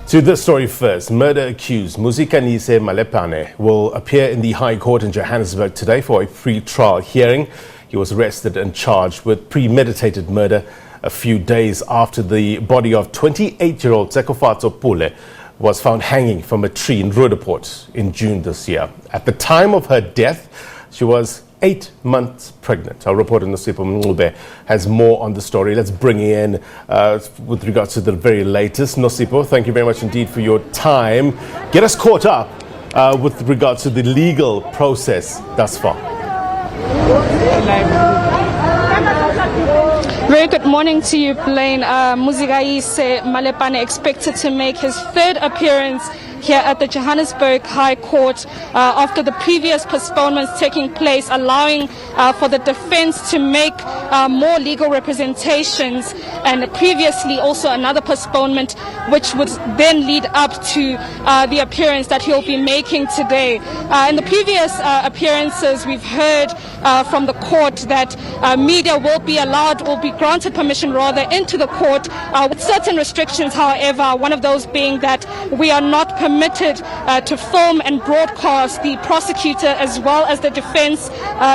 To this story first, murder accused Muzikayise Malepane will appear in the High Court in Johannesburg today for a pre-trial hearing. He was arrested and charged with premeditated murder a few days after the body of 28-year-old Tshegofatso Pule was found hanging from a tree in Roodepoort in June this year. At the time of her death, she was 8 months pregnant. Our reporter Nosipho Mncube has more on the story. Let's bring in with regards to the very latest. Nosipho, thank you very much indeed for your time. Get us caught up with regards to the legal process thus far. Very good morning to you, Blaine. Muzikayise Malepane expected to make his third appearance here at the Johannesburg High Court after the previous postponements taking place, allowing for the defense to make more legal representations, and previously also another postponement which would then lead up to the appearance that he'll be making today. In the previous appearances, we've heard from the court that media will be granted permission rather into the court with certain restrictions. However, one of those being that we are not permitted to film and broadcast the prosecutor as well as the defense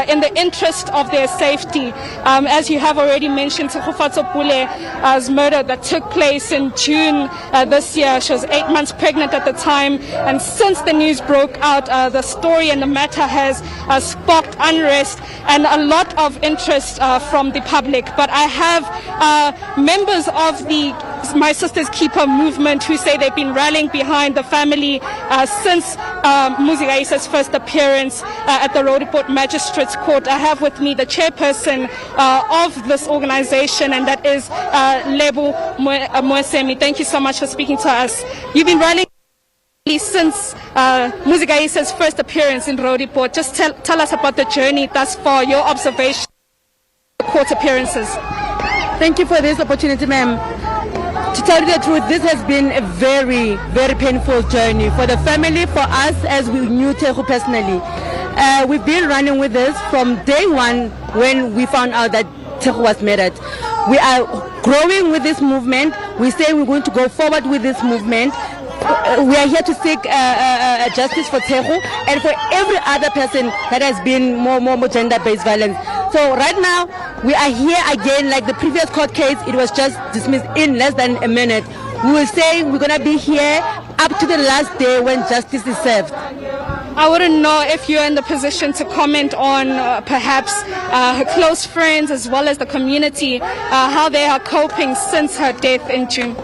in the interest of their safety. As you have already mentioned, Tshegofatso Pule's murder that took place in June this year. She was 8 months pregnant at the time, and since the news broke out, the story and the matter has sparked unrest and a lot of interest from the public. But I have members of the My Sister's Keeper movement who say they've been rallying behind the family since Muzikayise's first appearance at the Roodepoort Magistrates Court. I have with me the chairperson of this organization, and that is Lebo Moesemi. Thank you so much for speaking to us. You've been rallying since Muzikayise's first appearance in Roodepoort. Just tell us about the journey thus far, your observation of the court appearances. Thank you for this opportunity, ma'am. To tell you the truth, this has been a very, very painful journey for the family, for us as we knew Tshego personally. We've been running with this from day one when we found out that Tshego was murdered. We are growing with this movement. We say we're going to go forward with this movement. We are here to seek justice for Tshego and for every other person that has been more gender-based violence. So right now, we are here again, like the previous court case. It was just dismissed in less than a minute. We will say we're going to be here up to the last day when justice is served. I wouldn't know if you're in the position to comment on perhaps her close friends as well as the community, how they are coping since her death in June.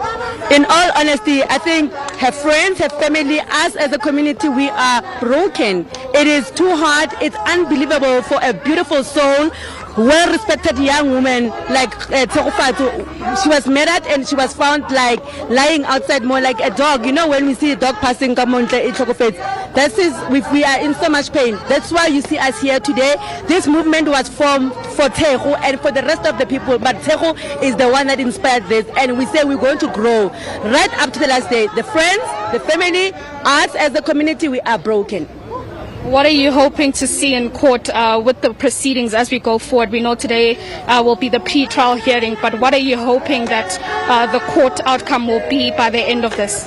In all honesty, I think her friends, her family, us as a community, we are broken. It is too hard. It's unbelievable for a beautiful soul, well-respected young woman like Tshegofatso. She was murdered and she was found like lying outside more like a dog. You know, when we see a dog passing, we are in so much pain. That's why you see us here today. This movement was formed for Tshego and for the rest of the people, but Tshego is the one that inspired this, and we say we're going to grow right up to the last day. The friends, the family, us as a community, we are broken. What are you hoping to see in court with the proceedings as we go forward? We know today will be the pre-trial hearing, but what are you hoping that the court outcome will be by the end of this?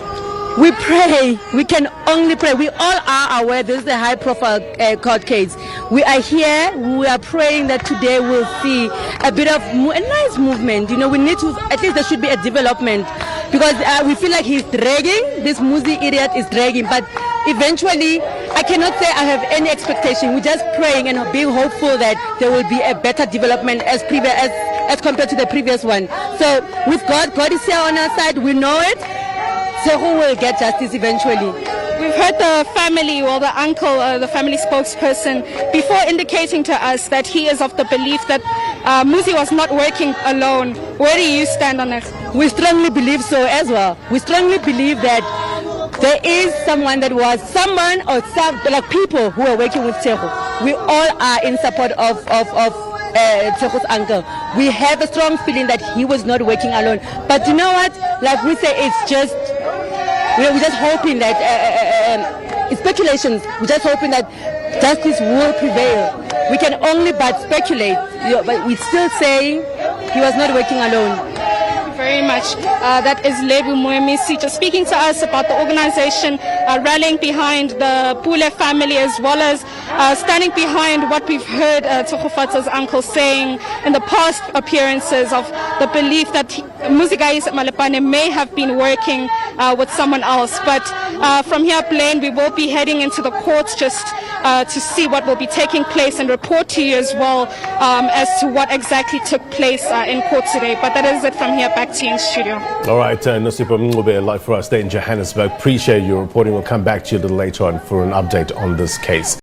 We pray. We can only pray. We all are aware this is a high-profile court case. We are here. We are praying that today we'll see a bit of a nice movement. You know, we need to, at least there should be a development, because we feel like he's dragging. This Muzi idiot is dragging, but eventually, I cannot say I have any expectation. We're just praying and being hopeful that there will be a better development as compared to the previous one. So with God, God is here on our side. We know it. Tshego will get justice eventually. We've heard the family, or the uncle, the family spokesperson, before indicating to us that he is of the belief that Muzi was not working alone. Where do you stand on it? We strongly believe so as well. We strongly believe that there is someone or some like people who are working with Tshego. We all are in support of Tshego's uncle. We have a strong feeling that he was not working alone. But you know what? Like we say, it's just, we're just hoping that it's speculations. We're just hoping that justice will prevail. We can only but speculate, but we're still saying he was not working alone. very much. That is Lebu Moemisi just speaking to us about the organization rallying behind the Pule family, as well as standing behind what we've heard Tshegofatso's uncle saying in the past appearances of the belief that Muzikayise Malepane may have been working with someone else. But from here, Blaine, we will be heading into the courts just to see what will be taking place and report to you as well as to what exactly took place in court today. But that is it from here. Back to you in studio. All right, Nosipho, Mncube live for us there in Johannesburg. Appreciate your reporting. We'll come back to you a little later on for an update on this case.